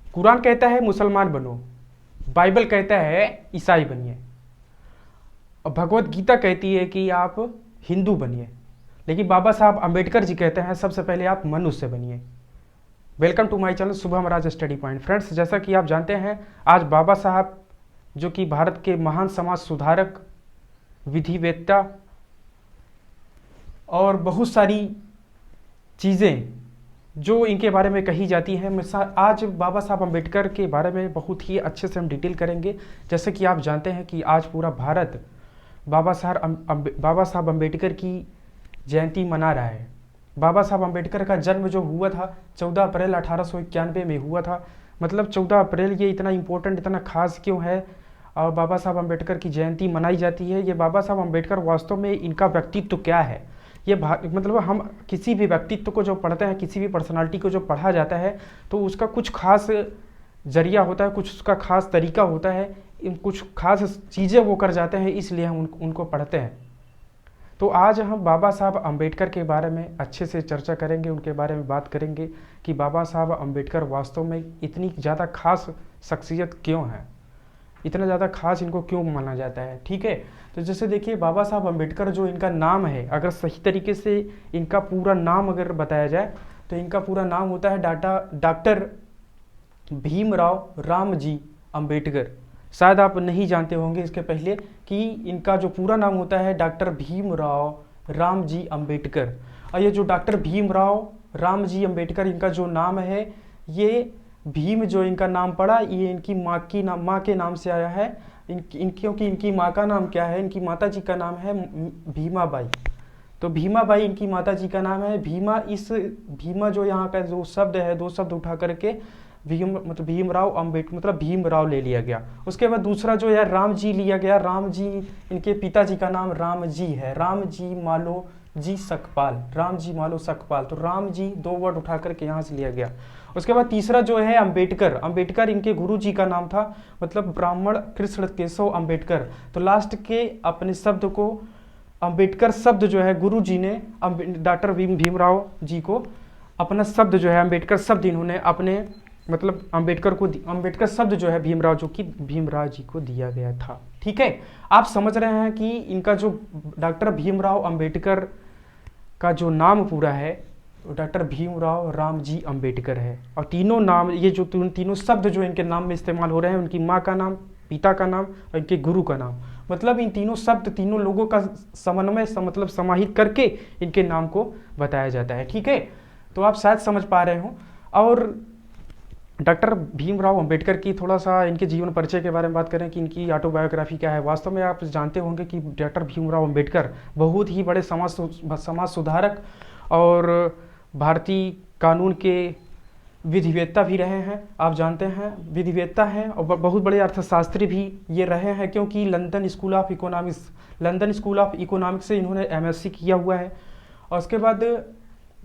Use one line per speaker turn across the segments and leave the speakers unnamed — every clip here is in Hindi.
कुरान कहता है मुसलमान बनो, बाइबल कहता है ईसाई बनिए, और भगवत गीता कहती है कि आप हिंदू बनिए, लेकिन बाबा साहब अंबेडकर जी कहते हैं सबसे पहले आप मनुष्य बनिए। Welcome to my channel Shubham Raj study point. Friends, जैसा कि आप जानते हैं, आज बाबा साहब जो कि भारत के महान समाज सुधारक, विधिवेत्ता और बहुत सारी चीज़ें जो इनके बारे में कही जाती हैं, मैं आज बाबा साहब अम्बेडकर के बारे में बहुत ही अच्छे से हम डिटेल करेंगे। जैसे कि आप जानते हैं कि आज पूरा भारत बाबा साहब अम्बेडकर की जयंती मना रहा है। बाबा साहब अम्बेडकर का जन्म जो हुआ था 14 अप्रैल 1891 में हुआ था। मतलब 14 अप्रैल ये इतना इम्पोर्टेंट, इतना खास क्यों है और बाबा साहब अम्बेडकर की जयंती मनाई जाती है? ये बाबा साहब अम्बेडकर वास्तव में इनका व्यक्तित्व क्या है, ये मतलब हम किसी भी व्यक्तित्व को जो पढ़ते हैं, किसी भी पर्सनालिटी को जो पढ़ा जाता है, तो उसका कुछ खास जरिया होता है, कुछ उसका खास तरीका होता है, कुछ खास चीज़ें वो कर जाते हैं, इसलिए हम उनको पढ़ते हैं। तो आज हम बाबा साहब अम्बेडकर के बारे में अच्छे से चर्चा करेंगे, उनके बारे में बात करेंगे कि बाबा साहब अम्बेडकर वास्तव में इतनी ज़्यादा खास शख्सियत क्यों है, इतना ज़्यादा खास इनको क्यों माना जाता है। ठीक है, तो जैसे देखिए बाबा साहब अम्बेडकर जो इनका नाम है, अगर सही तरीके से इनका पूरा नाम अगर बताया जाए तो इनका पूरा नाम होता है डॉक्टर भीमराव रामजी अम्बेडकर। शायद आप नहीं जानते होंगे इसके पहले कि इनका जो पूरा नाम होता है डॉक्टर भीमराव रामजी अम्बेडकर। और ये जो डॉक्टर भीमराव रामजी अम्बेडकर इनका जो नाम है, ये भीम जो इनका नाम पड़ा, ये इनकी माँ के नाम से आया है। क्योंकि इनकी माँ का नाम क्या है, इनकी माता जी का नाम है भीमाबाई। तो भीमाबाई इनकी माता जी का नाम है। भीमा जो यहाँ का जो शब्द है, दो शब्द उठा करके मतलब भीमराव अम्बेडकर मतलब भीमराव ले लिया गया। उसके बाद दूसरा जो है राम जी लिया गया। राम जी, इनके पिताजी का नाम राम जी है, राम जी मालो जी सकपाल, राम जी मालो सकपाल। तो राम जी दो वर्ड उठा करके यहाँ से लिया गया। उसके बाद तीसरा जो है अम्बेडकर इनके गुरु जी का नाम था, मतलब ब्राह्मण कृष्ण केशव अम्बेडकर। तो लास्ट के अपने शब्द को अम्बेडकर शब्द जो है गुरु जी ने डॉक्टर भीमराव जी को अपना शब्द जो है अम्बेडकर शब्द इन्होंने अपने मतलब अम्बेडकर शब्द जो है भीमराव जी को दिया गया था। ठीक है, आप समझ रहे हैं कि इनका जो डॉक्टर भीमराव अम्बेडकर का जो नाम पूरा है डॉक्टर भीमराव रामजी अम्बेडकर है। और तीनों नाम, ये जो तीनों शब्द जो इनके नाम में इस्तेमाल हो रहे हैं, उनकी माँ का नाम, पिता का नाम और इनके गुरु का नाम, मतलब इन तीनों शब्द तीनों लोगों का समन्वय मतलब समाहित करके इनके नाम को बताया जाता है। ठीक है, तो आप शायद समझ पा रहे हो। और डॉक्टर भीमराव अम्बेडकर की थोड़ा सा इनके जीवन परिचय के बारे में बात करें कि इनकी ऑटोबायोग्राफी क्या है। वास्तव में आप जानते होंगे कि डॉक्टर भीमराव अम्बेडकर बहुत ही बड़े समाज सुधारक और भारतीय कानून के विधिवेत्ता भी रहे हैं। आप जानते हैं विधिवेत्ता हैं और बहुत बड़े अर्थशास्त्री भी ये रहे हैं, क्योंकि लंदन स्कूल ऑफ इकोनॉमिक्स से इन्होंने MSc किया हुआ है। और उसके बाद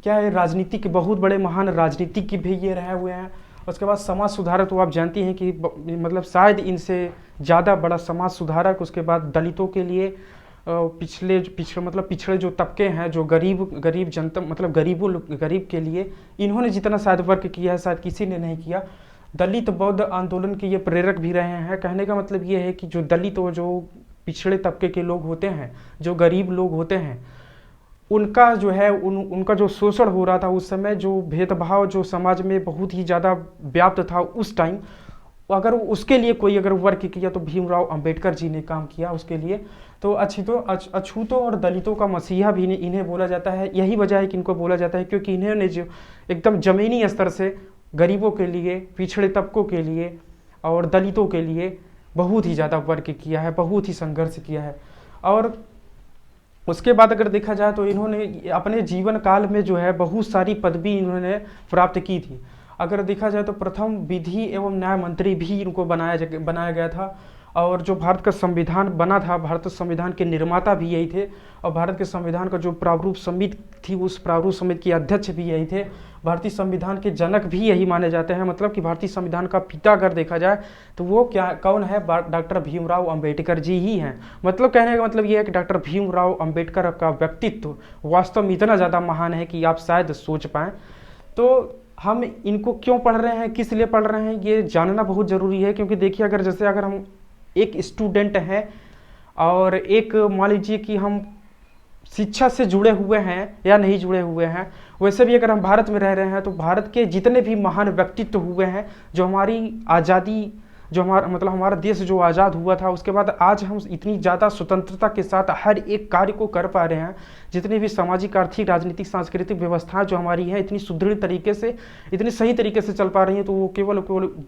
क्या है, राजनीतिक, बहुत बड़े महान राजनीतिक भी ये रहे हुए हैं। उसके बाद समाज सुधारक, तो आप जानती हैं कि मतलब शायद इनसे ज़्यादा बड़ा समाज सुधारक। उसके बाद दलितों के लिए पिछड़े जो तबके हैं, जो गरीब जनता, मतलब गरीब के लिए इन्होंने जितना शायद वर्क किया है शायद किसी ने नहीं किया। दलित बौद्ध आंदोलन के ये प्रेरक भी रहे हैं। कहने का मतलब ये है कि जो दलित और जो पिछड़े तबके के लोग होते हैं, जो गरीब लोग होते हैं, उनका जो है उनका जो शोषण हो रहा था उस समय, जो भेदभाव जो समाज में बहुत ही ज़्यादा व्याप्त था उस टाइम, अगर उसके लिए कोई अगर वर्क किया तो भीमराव अम्बेडकर जी ने काम किया उसके लिए। तो अछूतों और दलितों का मसीहा भी इन्हें बोला जाता है। यही वजह है कि इनको बोला जाता है क्योंकि इन्होंने जो एकदम ज़मीनी स्तर से गरीबों के लिए, पिछड़े तबकों के लिए और दलितों के लिए बहुत ही ज़्यादा वर्क किया है, बहुत ही संघर्ष किया है। और उसके बाद अगर देखा जाए तो इन्होंने अपने जीवन काल में जो है बहुत सारी पदवी इन्होंने प्राप्त की थी। अगर देखा जाए तो प्रथम विधि एवं न्याय मंत्री भी इनको बनाया गया था। और जो भारत का संविधान बना था, भारत संविधान के निर्माता भी यही थे। और भारत के संविधान का जो प्रारूप समिति थी, उस प्रारूप समिति के अध्यक्ष भी यही थे। भारतीय संविधान के जनक भी यही माने जाते हैं। मतलब कि भारतीय संविधान का पिता अगर देखा जाए तो वो कौन है, डॉक्टर भीमराव अम्बेडकर जी ही हैं। मतलब कहने का मतलब ये है कि डॉक्टर भीमराव अम्बेडकर का व्यक्तित्व वास्तव में इतना ज़्यादा महान है कि आप शायद सोच पाएँ। तो हम इनको क्यों पढ़ रहे हैं, किस लिए पढ़ रहे हैं, ये जानना बहुत ज़रूरी है। क्योंकि देखिए, अगर हम एक स्टूडेंट हैं और एक मान लीजिए कि हम शिक्षा से जुड़े हुए हैं या नहीं जुड़े हुए हैं, वैसे भी अगर हम भारत में रह रहे हैं तो भारत के जितने भी महान व्यक्तित्व हुए हैं, जो हमारी आज़ादी, जो हमारा देश जो आज़ाद हुआ था, उसके बाद आज हम इतनी ज़्यादा स्वतंत्रता के साथ हर एक कार्य को कर पा रहे हैं। जितनी भी सामाजिक, आर्थिक, राजनीतिक, सांस्कृतिक व्यवस्थाएं जो हमारी है, इतनी सुदृढ़ तरीके से, इतनी सही तरीके से चल पा रही है, तो वो केवल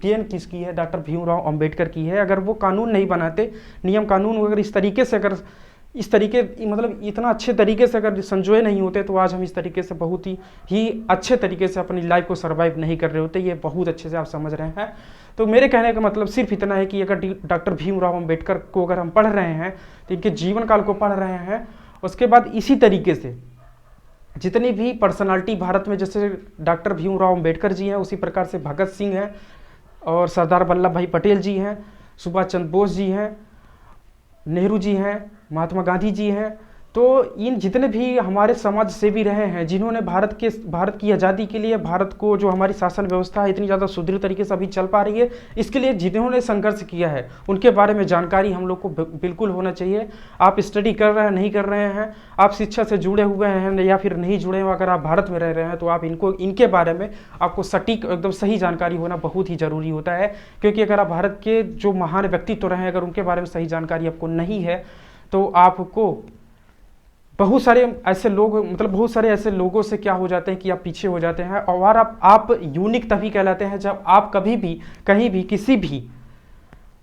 देन किसकी है? डॉक्टर भीमराव अम्बेडकर की है। अगर वो कानून नहीं बनाते, नियम कानून अगर इस तरीके से, अगर इस तरीके मतलब इतना अच्छे तरीके से अगर संजोए नहीं होते, तो आज हम इस तरीके से बहुत ही अच्छे तरीके से अपनी लाइफ को सर्वाइव नहीं कर रहे होते। ये बहुत अच्छे से आप समझ रहे हैं। तो मेरे कहने का मतलब सिर्फ इतना है कि अगर डॉक्टर भीमराव अम्बेडकर को अगर हम पढ़ रहे हैं, तो इनके जीवन काल को पढ़ रहे हैं, उसके बाद इसी तरीके से जितनी भी पर्सनालिटी भारत में, जैसे डॉक्टर भीमराव अम्बेडकर जी हैं, उसी प्रकार से भगत सिंह हैं और सरदार वल्लभ भाई पटेल जी हैं, सुभाष चंद्र बोस जी हैं, नेहरू जी हैं, महात्मा गांधी जी हैं। तो इन जितने भी हमारे समाज सेवी रहे हैं, जिन्होंने भारत की आज़ादी के लिए, भारत को जो हमारी शासन व्यवस्था है इतनी ज़्यादा सुदृढ़ तरीके से अभी चल पा रही है, इसके लिए जिन्होंने संघर्ष किया है, उनके बारे में जानकारी हम लोग को बिल्कुल होना चाहिए। आप स्टडी कर रहे हैं, नहीं कर रहे हैं, आप शिक्षा से जुड़े हुए हैं या फिर नहीं जुड़े हुए, अगर आप भारत में रह रहे हैं, तो आप इनके बारे में आपको सटीक एकदम सही जानकारी होना बहुत ही ज़रूरी होता है। क्योंकि अगर आप भारत के जो महान व्यक्तित्व रहे हैं, अगर उनके बारे में सही जानकारी आपको नहीं है, तो आपको बहुत सारे ऐसे लोगों से क्या हो जाते हैं कि आप पीछे हो जाते हैं। और आप यूनिक तभी कहलाते हैं जब आप कभी भी, कहीं भी, किसी भी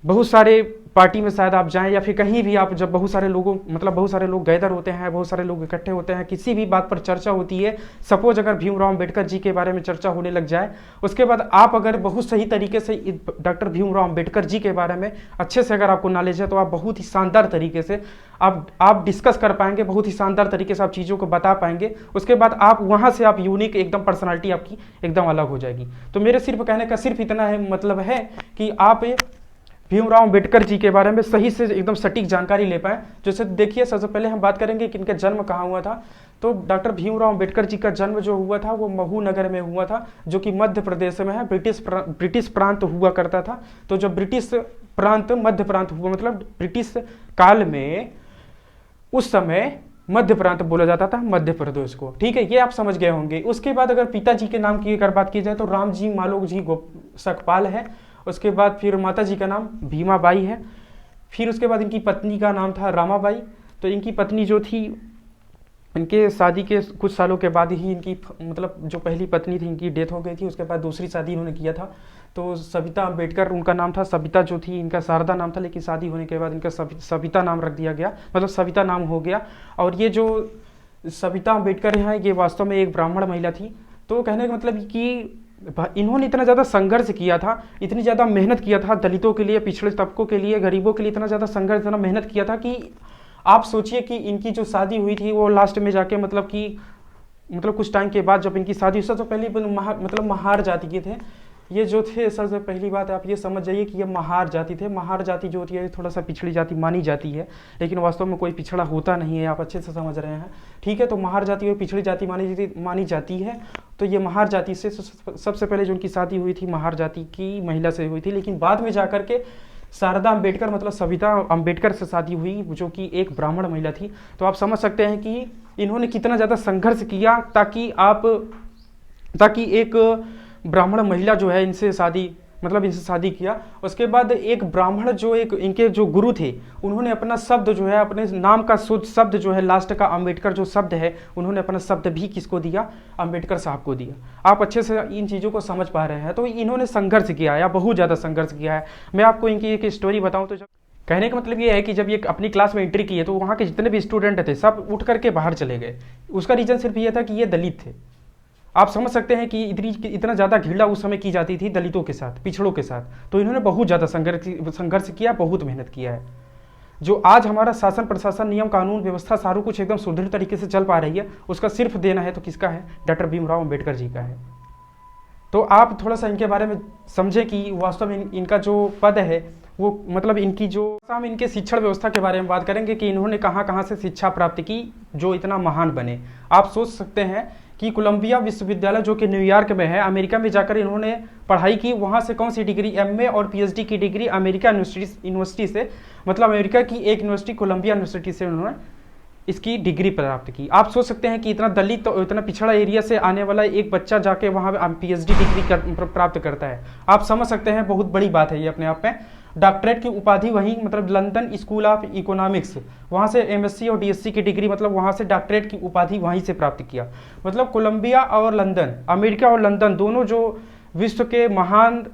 बहुत सारे पार्टी में शायद आप जाएं, या फिर कहीं भी आप, जब बहुत सारे लोग गैदर होते हैं, बहुत सारे लोग इकट्ठे होते हैं, किसी भी बात पर चर्चा होती है, सपोज अगर भीमराव अम्बेडकर जी के बारे में चर्चा होने लग जाए, उसके बाद आप अगर बहुत सही तरीके से डॉक्टर भीमराव अम्बेडकर जी के बारे में अच्छे से अगर आपको नॉलेज है, तो आप बहुत ही शानदार तरीके से आप डिस्कस कर पाएंगे, बहुत ही शानदार तरीके से आप चीज़ों को बता पाएंगे। उसके बाद आप वहाँ से आप यूनिक एकदम पर्सनालिटी आपकी एकदम अलग हो जाएगी। तो मेरे सिर्फ कहने का सिर्फ इतना है, मतलब है कि आप भीमराव अम्बेडकर जी के बारे में सही से एकदम सटीक जानकारी ले पाएं। जैसे देखिए, सबसे पहले हम बात करेंगे कि इनका जन्म कहाँ हुआ था। तो डॉक्टर भीमराव अम्बेडकर जी का जन्म जो हुआ था, वो महू नगर में हुआ था, जो कि मध्य प्रदेश में है। ब्रिटिश प्रांत हुआ करता था। तो जब ब्रिटिश प्रांत मध्य प्रांत हुआ, मतलब ब्रिटिश काल में उस समय मध्य प्रांत बोला जाता था, मध्य प्रदेश को। ठीक है, ये आप समझ गए होंगे। उसके बाद अगर पिताजी के नाम की अगर बात की जाए, तो राम जी मालोक जी सकपाल है। उसके बाद फिर माता जी का नाम भीमाबाई है। फिर उसके बाद इनकी पत्नी का नाम था रामाबाई। तो इनकी पत्नी जो थी, इनके शादी के कुछ सालों के बाद ही इनकी, मतलब जो पहली पत्नी थी, इनकी डेथ हो गई थी। उसके बाद दूसरी शादी इन्होंने किया था। तो सविता अम्बेडकर उनका नाम था। सविता जो थी, इनका शारदा नाम था, लेकिन शादी होने के बाद इनका सविता नाम रख दिया गया, मतलब सविता नाम हो गया। और ये जो सविता अम्बेडकर हैं, ये वास्तव में एक ब्राह्मण महिला थी। तो कहने का मतलब कि इन्होंने इतना ज़्यादा संघर्ष किया था, इतनी ज़्यादा मेहनत किया था दलितों के लिए, पिछड़े तबकों के लिए, गरीबों के लिए, इतना ज़्यादा संघर्ष, इतना मेहनत किया था कि आप सोचिए कि इनकी जो शादी हुई थी, वो लास्ट में जाके मतलब कुछ टाइम के बाद जब इनकी शादी हुई, सबसे पहले महार जाति के थे ये जो थे। सबसे पहली बात आप ये समझ जाइए कि ये महार जाति थे। महार जाति जो होती है, थोड़ा सा पिछड़ी जाति मानी जाती है, लेकिन वास्तव में कोई पिछड़ा होता नहीं है, आप अच्छे से समझ रहे हैं। ठीक है, तो महार जाति और पिछड़ी जाति मानी जाती है। तो ये महार जाति से सबसे पहले जो उनकी शादी हुई थी, महार जाति की महिला से हुई थी। लेकिन बाद में जाकर के शारदा अम्बेडकर, मतलब सविता अम्बेडकर से शादी हुई, जो कि एक ब्राह्मण महिला थी। तो आप समझ सकते हैं कि इन्होंने कितना ज़्यादा संघर्ष किया ताकि एक ब्राह्मण महिला जो है इनसे शादी किया। उसके बाद एक ब्राह्मण जो इनके जो गुरु थे, उन्होंने अपना शब्द जो है, अपने नाम का शुद्ध शब्द जो है लास्ट का अम्बेडकर जो शब्द है, उन्होंने अपना शब्द भी किसको दिया? अम्बेडकर साहब को दिया। आप अच्छे से इन चीज़ों को समझ पा रहे हैं। तो इन्होंने संघर्ष किया है, बहुत ज़्यादा संघर्ष किया है। मैं आपको इनकी एक स्टोरी बताऊँ तो कहने का मतलब ये है कि जब ये अपनी क्लास में एंट्री की है, तो वहाँ के जितने भी स्टूडेंट थे, सब उठ करके बाहर चले गए। उसका रीज़न सिर्फ ये था कि ये दलित थे। आप समझ सकते हैं कि इतना ज़्यादा घृणा उस समय की जाती थी दलितों के साथ, पिछड़ों के साथ। तो इन्होंने बहुत ज़्यादा संघर्ष किया, बहुत मेहनत किया है। जो आज हमारा शासन, प्रशासन, नियम कानून, व्यवस्था सारू कुछ एकदम सुदृढ़ तरीके से चल पा रही है, उसका सिर्फ देना है तो किसका है? डॉक्टर भीमराव अम्बेडकर जी का है। तो आप थोड़ा सा इनके बारे में समझें कि वास्तव में इनका जो पद है, वो मतलब इनकी जो, हम इनके शिक्षण व्यवस्था के बारे में बात करेंगे कि इन्होंने कहाँ कहाँ से शिक्षा प्राप्त की जो इतना महान बने। आप सोच सकते हैं कि कोलंबिया विश्वविद्यालय जो कि न्यूयॉर्क में है, अमेरिका में जाकर इन्होंने पढ़ाई की। वहाँ से कौन सी डिग्री, एमए और पीएचडी की डिग्री अमेरिका यूनिवर्सिटी से, मतलब अमेरिका की एक यूनिवर्सिटी कोलंबिया यूनिवर्सिटी से उन्होंने इसकी डिग्री प्राप्त की। आप सोच सकते हैं कि इतना दलित तो इतना पिछड़ा एरिया से आने वाला एक बच्चा जाके वहाँ पीएचडी डिग्री प्राप्त करता है। आप समझ सकते हैं, बहुत बड़ी बात है ये अपने आप में। डॉक्टरेट की उपाधि वहीं मतलब लंदन स्कूल ऑफ इकोनॉमिक्स, वहाँ से एमएससी और डीएससी की डिग्री, मतलब वहाँ से डॉक्टरेट की उपाधि वहीं से प्राप्त किया। मतलब कोलंबिया और लंदन, अमेरिका और लंदन दोनों जो विश्व के महान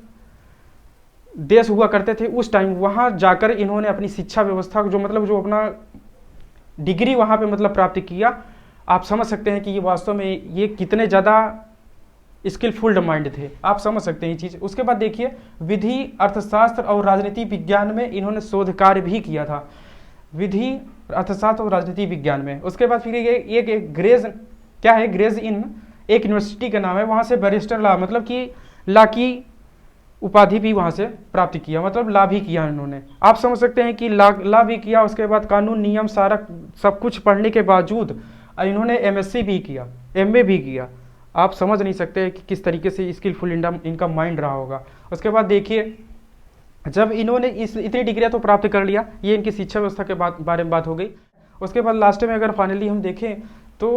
देश हुआ करते थे उस टाइम, वहाँ जाकर इन्होंने अपनी शिक्षा व्यवस्था जो मतलब जो अपना डिग्री वहाँ पे मतलब प्राप्त किया। आप समझ सकते हैं कि ये वास्तव में ये कितने ज़्यादा स्किलफुल माइंड थे, आप समझ सकते हैं ये चीज़। उसके बाद देखिए, विधि, अर्थशास्त्र और राजनीति विज्ञान में इन्होंने शोध कार्य भी किया था, विधि, अर्थशास्त्र और राजनीति विज्ञान में। उसके बाद फिर ये एक ग्रेज, क्या है, ग्रेज इन एक यूनिवर्सिटी का नाम है, वहाँ से बैरिस्टर लॉ मतलब कि लॉ की उपाधि भी वहाँ से प्राप्त किया, मतलब लॉ भी किया इन्होंने। आप समझ सकते हैं कि लॉ भी किया। उसके बाद कानून, नियम, सारा सब कुछ पढ़ने के बावजूद इन्होंने एमएससी भी किया, एमए भी किया। आप समझ नहीं सकते कि किस तरीके से स्किलफुल इनका माइंड रहा होगा। उसके बाद देखिए, जब इन्होंने इतनी डिग्रियाँ तो प्राप्त कर लिया, ये इनकी शिक्षा व्यवस्था के बारे में बात हो गई। उसके बाद लास्ट में अगर फाइनली हम देखें तो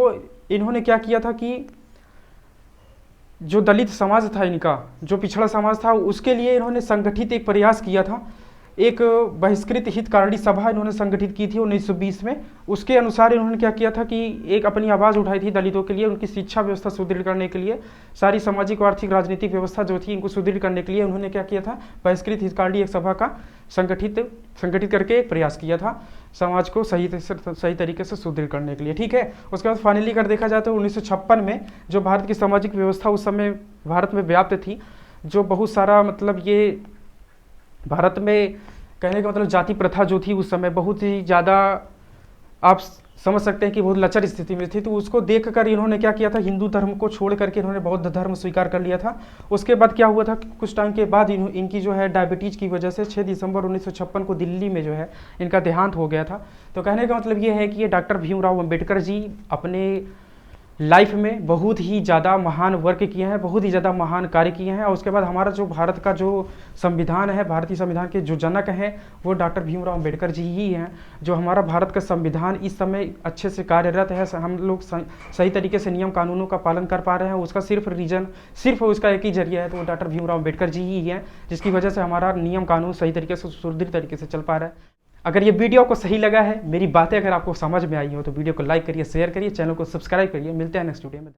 इन्होंने क्या किया था कि जो दलित समाज था इनका, जो पिछड़ा समाज था, उसके लिए इन्होंने संगठित एक प्रयास किया था। एक बहिष्कृत हितकारिणी सभा इन्होंने संगठित की थी 1920 में। उसके अनुसार इन्होंने क्या किया था कि एक अपनी आवाज़ उठाई थी दलितों के लिए, उनकी शिक्षा व्यवस्था सुदृढ़ करने के लिए, सारी सामाजिक और आर्थिक राजनीतिक व्यवस्था जो थी इनको सुदृढ़ करने के लिए उन्होंने क्या किया था, बहिष्कृत हितकारिणी एक सभा का संगठित करके एक प्रयास किया था समाज को सही तरीके से सुदृढ़ करने के लिए। ठीक है। उसके बाद फाइनली अगर देखा जाए तो 1956 में जो भारत की सामाजिक व्यवस्था उस समय भारत में व्याप्त थी, जो बहुत सारा मतलब ये भारत में कहने का मतलब जाति प्रथा जो थी उस समय बहुत ही ज़्यादा, आप समझ सकते हैं कि बहुत लचर स्थिति में थी। तो उसको देखकर इन्होंने क्या किया था, हिंदू धर्म को छोड़ करके इन्होंने बौद्ध धर्म स्वीकार कर लिया था। उसके बाद क्या हुआ था, कुछ टाइम के बाद इनकी जो है डायबिटीज़ की वजह से 6 दिसंबर 1956 को दिल्ली में जो है इनका देहांत हो गया था। तो कहने का मतलब ये है कि ये डॉक्टर भीमराव अम्बेडकर जी अपने लाइफ में बहुत ही ज़्यादा महान वर्क किए हैं, बहुत ही ज़्यादा महान कार्य किए हैं। और उसके बाद हमारा जो भारत का जो संविधान है, भारतीय संविधान के जो जनक हैं वो डॉक्टर भीमराव अम्बेडकर जी ही हैं। जो हमारा भारत का संविधान इस समय अच्छे से कार्यरत है, हम लोग सही तरीके से नियम कानूनों का पालन कर पा रहे हैं, उसका सिर्फ उसका एक ही जरिया है, तो वो डॉक्टर भीमराव अम्बेडकर जी ही हैं, जिसकी वजह से हमारा नियम कानून सही तरीके से सुदृढ़ तरीके से चल पा रहा है। अगर ये वीडियो आपको सही लगा है, मेरी बातें अगर आपको समझ में आई हो, तो वीडियो को लाइक करिए, शेयर करिए, चैनल को सब्सक्राइब करिए। मिलते हैं नेक्स्ट वीडियो में।